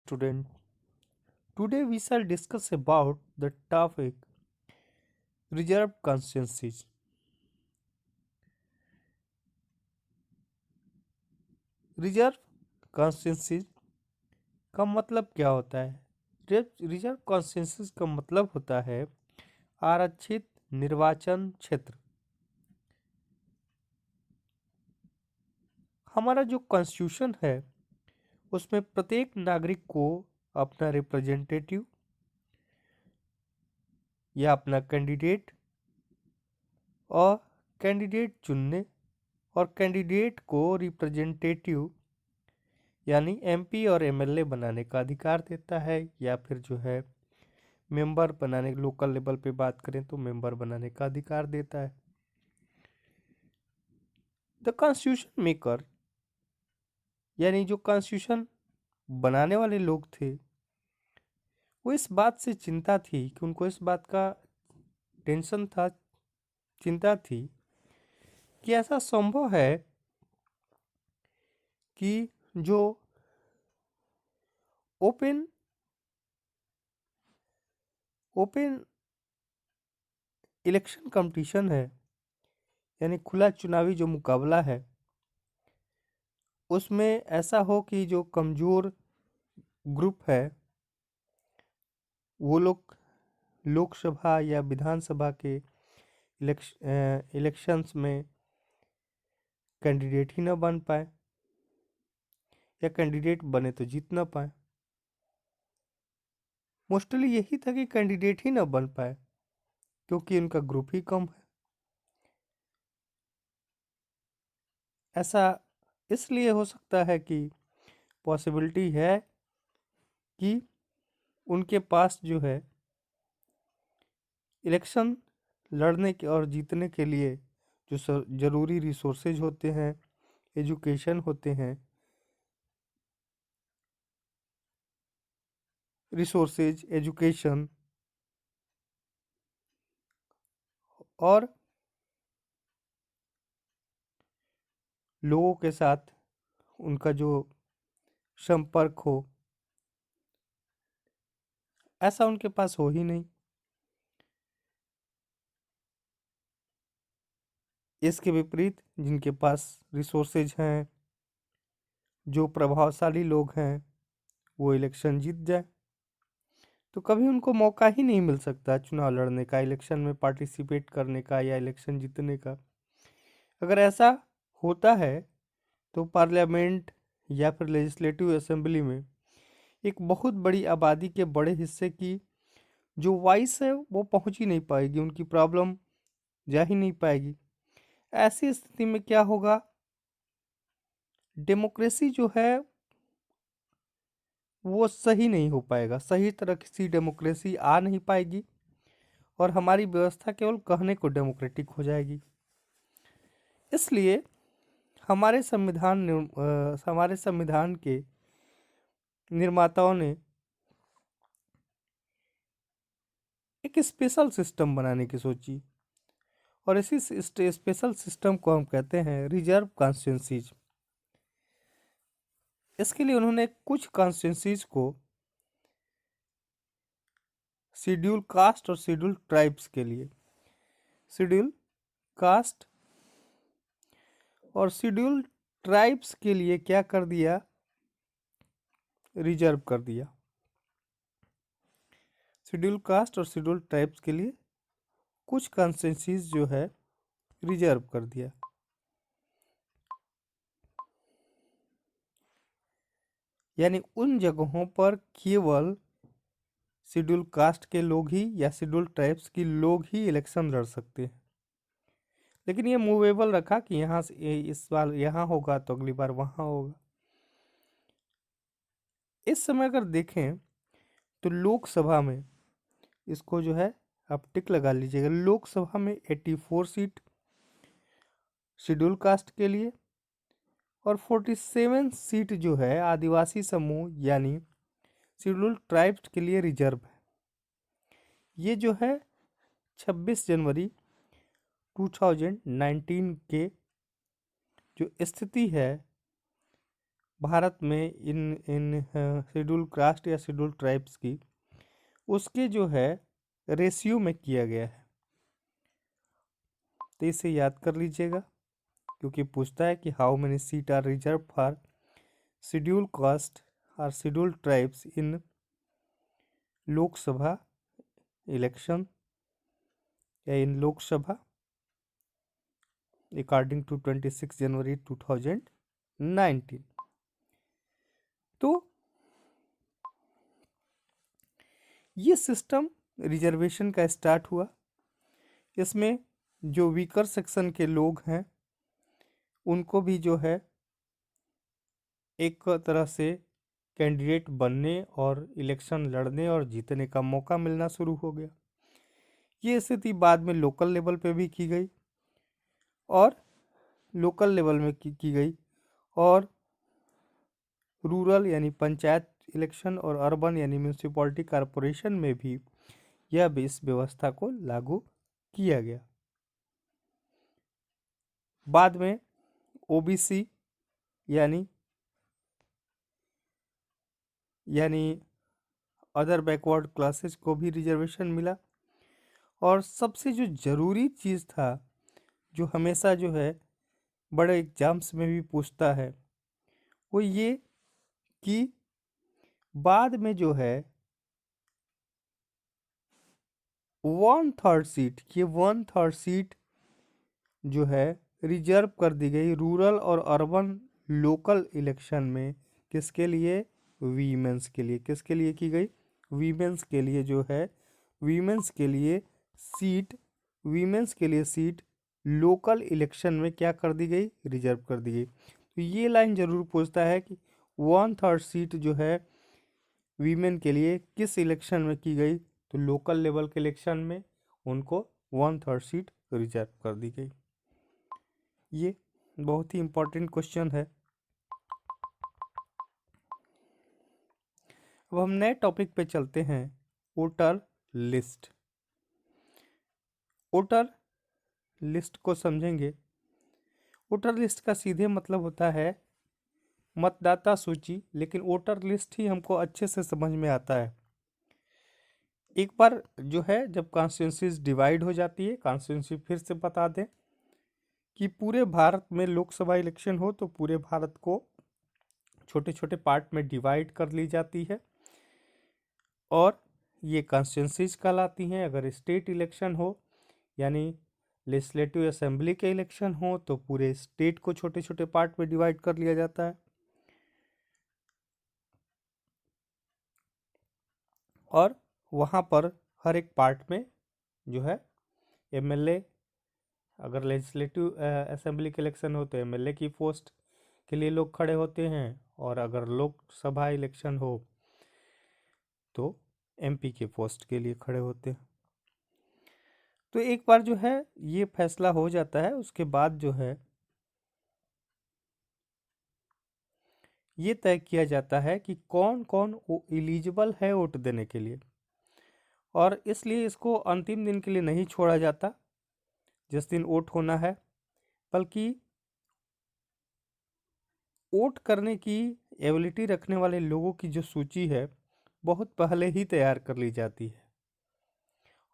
Student. Today we shall discuss about the topic reserved consciences. Reserve constituencies का मतलब क्या होता है? रिजर्व कॉन्स्टिट्यूंसीज का मतलब होता है आरक्षित निर्वाचन क्षेत्र। हमारा जो कॉन्स्टिट्यूशन है उसमें प्रत्येक नागरिक को अपना रिप्रेजेंटेटिव या अपना कैंडिडेट चुनने और कैंडिडेट को रिप्रेजेंटेटिव यानी एमपी और एमएलए बनाने का अधिकार देता है, या फिर जो है मेंबर बनाने, लोकल लेवल पे बात करें तो मेंबर बनाने का अधिकार देता है। द कॉन्स्टिट्यूशन मेकर यानी जो कॉन्स्टिट्यूशन बनाने वाले लोग थे वो इस बात से चिंता थी कि उनको इस बात का टेंशन था, चिंता थी कि ऐसा संभव है कि जो ओपन ओपन इलेक्शन कंपटीशन है यानी खुला चुनावी जो मुकाबला है उसमें ऐसा हो कि जो कमज़ोर ग्रुप है वो लोग लोकसभा या विधानसभा के इलेक्शंस में कैंडिडेट ही ना बन पाए, या कैंडिडेट बने तो जीत ना पाए। मोस्टली यही था कि कैंडिडेट ही ना बन पाए क्योंकि उनका ग्रुप ही कम है। ऐसा इसलिए हो सकता है कि पॉसिबिलिटी है कि उनके पास जो है इलेक्शन लड़ने के और जीतने के लिए जो ज़रूरी रिसोर्सेज होते हैं, एजुकेशन होते हैं, एजुकेशन और लोगों के साथ उनका जो संपर्क हो, ऐसा उनके पास हो ही नहीं। इसके विपरीत जिनके पास रिसोर्सेज हैं, जो प्रभावशाली लोग हैं, वो इलेक्शन जीत जाए तो कभी उनको मौका ही नहीं मिल सकता चुनाव लड़ने का, इलेक्शन में पार्टिसिपेट करने का या इलेक्शन जीतने का। अगर ऐसा होता है तो पार्लियामेंट या फिर लेजिस्लेटिव असेंबली में एक बहुत बड़ी आबादी के बड़े हिस्से की जो वॉइस है वो पहुंच ही नहीं पाएगी, उनकी प्रॉब्लम जा ही नहीं पाएगी। ऐसी स्थिति में क्या होगा, डेमोक्रेसी जो है वो सही नहीं हो पाएगा, सही तरह की डेमोक्रेसी आ नहीं पाएगी और हमारी व्यवस्था केवल कहने को डेमोक्रेटिक हो जाएगी। इसलिए हमारे संविधान के निर्माताओं ने एक स्पेशल सिस्टम बनाने की सोची और इसी स्पेशल सिस्टम को हम कहते हैं रिजर्व कॉन्स्टिट्यूंसीज। इसके लिए उन्होंने कुछ कॉन्स्टिट्यूंसीज को शेड्यूल कास्ट और शेड्यूल ट्राइब्स के लिए शेड्यूल कास्ट और शेड्यूल ट्राइब्स के लिए क्या कर दिया, रिजर्व कर दिया। शेड्यूल कास्ट और शेड्यूल ट्राइब्स के लिए कुछ कॉन्स्टिट्यूंसीज जो है रिजर्व कर दिया। यानी उन जगहों पर केवल शेड्यूल कास्ट के लोग ही या शेड्यूल ट्राइब्स के लोग ही इलेक्शन लड़ सकते हैं, लेकिन ये मूवेबल रखा कि यहाँ से इस बार यहाँ होगा तो अगली बार वहाँ होगा। इस समय अगर देखें तो लोकसभा में इसको जो है आप टिक लगा लीजिएगा, लोकसभा में 84 सीट शेड्यूल कास्ट के लिए और 47 सीट जो है आदिवासी समूह यानी शेड्यूल ट्राइब्स के लिए रिजर्व है। ये जो है 26 जनवरी 2019 के जो स्थिति है भारत में इन इन शेड्यूल कास्ट या शेड्यूल ट्राइब्स की, उसके जो है रेशियो में किया गया है। तो इसे याद कर लीजिएगा, क्योंकि पूछता है कि how many seat are reserve for schedule caste और schedule tribes in Lok Sabha election या in Lok Sabha according to 26 January 2019। तो ये सिस्टम रिजर्वेशन का स्टार्ट हुआ। इसमें जो वीकर सेक्शन के लोग हैं उनको भी जो है एक तरह से कैंडिडेट बनने और इलेक्शन लड़ने और जीतने का मौका मिलना शुरू हो गया। ये स्थिति बाद में लोकल लेवल पे भी की गई और लोकल लेवल में की गई और रूरल यानी पंचायत इलेक्शन और अर्बन यानी म्यूनिसिपैलिटी कॉरपोरेशन में भी यह इस व्यवस्था को लागू किया गया। बाद में ओबीसी यानी अदर बैकवर्ड क्लासेस को भी रिजर्वेशन मिला। और सबसे जो ज़रूरी चीज़ था, जो हमेशा जो है बड़े एग्जाम्स में भी पूछता है, वो ये कि बाद में जो है 1/3 सीट, ये 1/3 सीट जो है रिजर्व कर दी गई रूरल और अर्बन लोकल इलेक्शन में। किसके लिए? वीमेंस के लिए। किसके लिए की गई? वीमेंस के लिए जो है, वीमेंस के लिए सीट लोकल इलेक्शन में क्या कर दी गई? रिजर्व कर दी गई। तो ये लाइन जरूर पूछता है कि 1/3 सीट जो है वीमेन के लिए किस इलेक्शन में की गई? तो लोकल लेवल के इलेक्शन में उनको 1/3 सीट रिजर्व कर दी गई। ये बहुत ही इंपॉर्टेंट क्वेश्चन है। अब हम नए टॉपिक पे चलते हैं, वोटर लिस्ट। वोटर लिस्ट को समझेंगे। वोटर लिस्ट का सीधे मतलब होता है मतदाता सूची, लेकिन वोटर लिस्ट ही हमको अच्छे से समझ में आता है। एक बार जो है जब कॉन्स्टिट्यूंसीज डिवाइड हो जाती है, कॉन्स्टिट्यूंसी फिर से बता दें कि पूरे भारत में लोकसभा इलेक्शन हो तो पूरे भारत को छोटे छोटे पार्ट में डिवाइड कर ली जाती है और ये कॉन्स्टिट्यूंसीज कहलाती हैं। अगर स्टेट इलेक्शन हो यानी लेजिस्लेटिव असेंबली के इलेक्शन हो तो पूरे स्टेट को छोटे छोटे पार्ट में डिवाइड कर लिया जाता है और वहाँ पर हर एक पार्ट में जो है एमएलए, अगर लेजिस्लेटिव असेंबली के इलेक्शन हो तो एमएलए की पोस्ट के लिए लोग खड़े होते हैं और अगर लोकसभा इलेक्शन हो तो एमपी के पोस्ट के लिए खड़े होते हैं। तो एक बार जो है ये फैसला हो जाता है, उसके बाद जो है ये तय किया जाता है कि कौन कौन एलिजिबल है वोट देने के लिए। और इसलिए इसको अंतिम दिन के लिए नहीं छोड़ा जाता जिस दिन वोट होना है, बल्कि वोट करने की एबिलिटी रखने वाले लोगों की जो सूची है बहुत पहले ही तैयार कर ली जाती है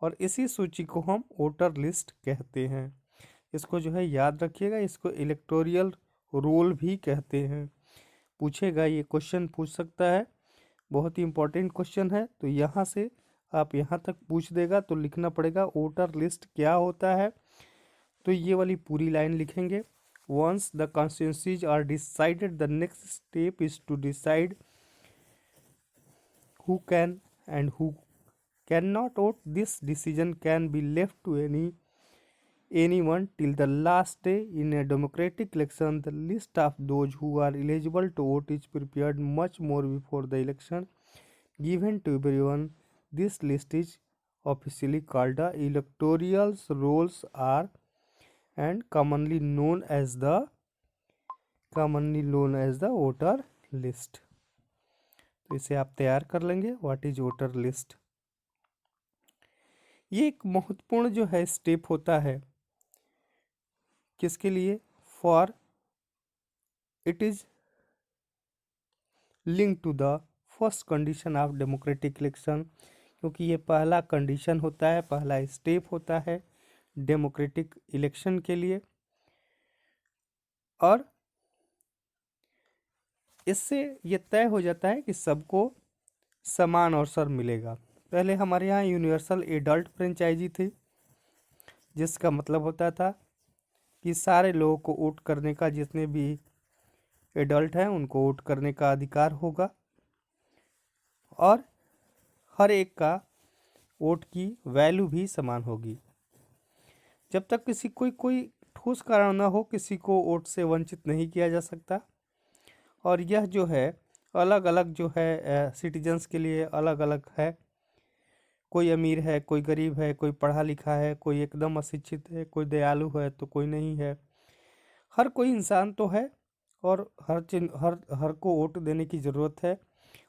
और इसी सूची को हम वोटर लिस्ट कहते हैं। इसको जो है याद रखिएगा, इसको इलेक्टोरल रोल भी कहते हैं। पूछेगा, ये क्वेश्चन पूछ सकता है, बहुत ही इंपॉर्टेंट क्वेश्चन है। तो यहाँ से आप यहाँ तक पूछ देगा तो लिखना पड़ेगा वोटर लिस्ट क्या होता है। तो ये वाली पूरी लाइन लिखेंगे। Once the constituencies are decided, the next step is to decide who can and who cannot vote. This decision can be left to anyone till the last day. In a democratic election, the list of those who are eligible to vote is prepared much more before the election, given to everyone. This list is officially called the electoral rolls are and commonly known as the voter list. तो इसे आप तैयार कर लेंगे, what is voter list. ये एक महत्वपूर्ण जो है स्टेप होता है, किसके लिए? For it is link to the first condition of democratic election, क्योंकि ये पहला कंडीशन होता है, पहला स्टेप होता है डेमोक्रेटिक इलेक्शन के लिए। और इससे ये तय हो जाता है कि सबको समान अवसर मिलेगा। पहले हमारे यहाँ यूनिवर्सल एडल्ट फ्रेंचाइजी थी, जिसका मतलब होता था कि सारे लोगों को वोट करने का, जितने भी एडल्ट हैं उनको वोट करने का अधिकार होगा, और हर एक का वोट की वैल्यू भी समान होगी। जब तक किसी कोई ठोस कारण न हो, किसी को वोट से वंचित नहीं किया जा सकता। और यह जो है अलग अलग जो है सिटीजन्स के लिए अलग अलग है। कोई अमीर है, कोई गरीब है, कोई पढ़ा लिखा है, कोई एकदम अशिक्षित है, कोई दयालु है तो कोई नहीं है। हर कोई इंसान तो है, और हर हर को वोट देने की ज़रूरत है,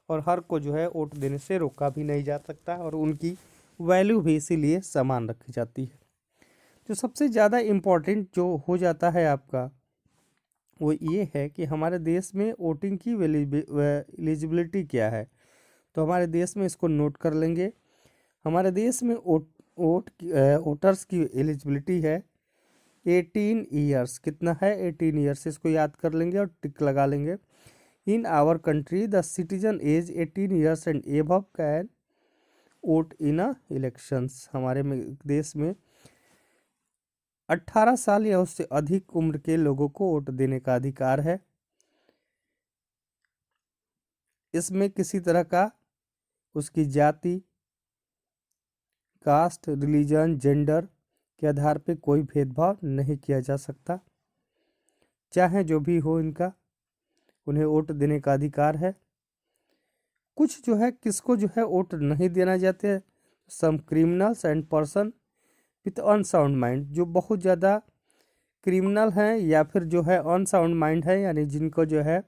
और हर को जो है वोट देने से रोका भी नहीं जा सकता, और उनकी वैल्यू भी इसीलिए समान रखी जाती है। जो सबसे ज़्यादा इम्पोर्टेंट जो हो जाता है आपका, वो ये है कि हमारे देश में वोटिंग की एलिजिबिलिटी क्या है। तो हमारे देश में इसको नोट कर लेंगे। हमारे देश में वोटर्स की एलिजिबिलिटी है 18 ईयर्स। कितना है? 18 ईयर्स। इसको याद कर लेंगे और टिक लगा लेंगे। In our country the citizen age 18 years and above can vote in a elections. हमारे देश में 18 साल या उससे अधिक उम्र के लोगों को वोट देने का अधिकार है। इसमें किसी तरह का उसकी जाति, कास्ट, रिलीजन, जेंडर के आधार पे कोई भेदभाव नहीं किया जा सकता। चाहे जो भी हो इनका, उन्हें वोट देने का अधिकार है। कुछ जो है किसको जो है वोट नहीं देना चाहते, some criminals and person with unsound mind, जो बहुत ज़्यादा क्रिमिनल हैं या फिर जो है अनसाउंड माइंड है, यानी जिनको जो है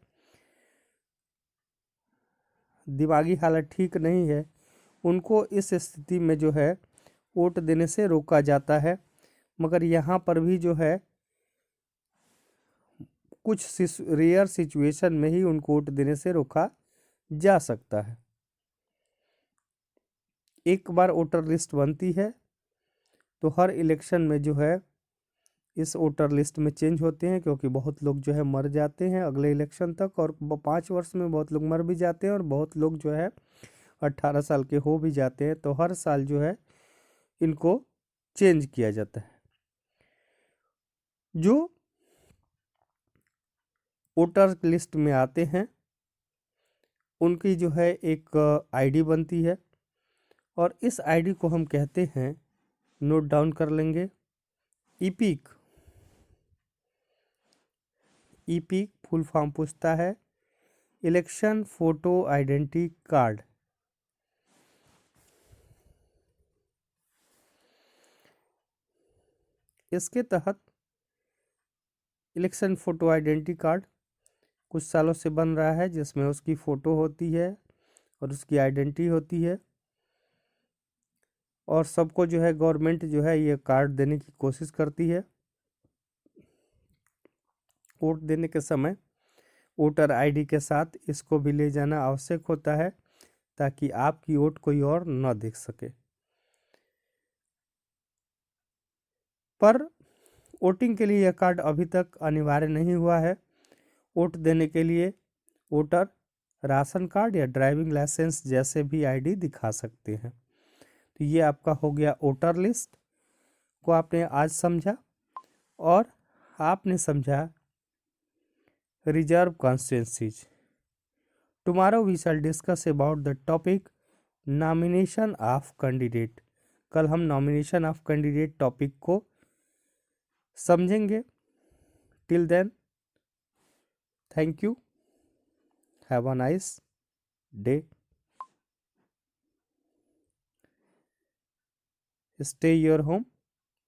दिमागी हालत ठीक नहीं है, उनको इस स्थिति में जो है वोट देने से रोका जाता है। मगर यहाँ पर भी जो है कुछ रेयर सिचुएशन में ही उनको वोट देने से रोका जा सकता है। एक बार वोटर लिस्ट बनती है तो हर इलेक्शन में जो है इस वोटर लिस्ट में चेंज होते हैं, क्योंकि बहुत लोग जो है मर जाते हैं अगले इलेक्शन तक, और 5 वर्ष में बहुत लोग मर भी जाते हैं, और बहुत लोग जो है 18 साल के हो भी जाते हैं। तो हर साल जो है इनको चेंज किया जाता है। जो वोटर लिस्ट में आते हैं उनकी जो है एक आईडी बनती है, और इस आईडी को हम कहते हैं, नोट डाउन कर लेंगे, ईपिक। ईपिक फुल फॉर्म पूछता है इलेक्शन फोटो आइडेंटिटी कार्ड। इसके तहत इलेक्शन फोटो आइडेंटिटी कार्ड कुछ सालों से बन रहा है, जिसमें उसकी फ़ोटो होती है और उसकी आइडेंटिटी होती है, और सबको जो है गवर्नमेंट जो है ये कार्ड देने की कोशिश करती है। वोट देने के समय वोटर आईडी के साथ इसको भी ले जाना आवश्यक होता है, ताकि आपकी वोट कोई और न देख सके। पर वोटिंग के लिए यह कार्ड अभी तक अनिवार्य नहीं हुआ है। वोट देने के लिए वोटर राशन कार्ड या ड्राइविंग लाइसेंस जैसे भी आईडी दिखा सकते हैं। तो ये आपका हो गया वोटर लिस्ट को आपने आज समझा, और आपने समझा reserve constituencies. Tomorrow we shall discuss about the topic nomination of candidate. कल हम नॉमिनेशन ऑफ कैंडिडेट टॉपिक को समझेंगे। Till then, thank you, have a nice day, stay your home,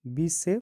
be safe.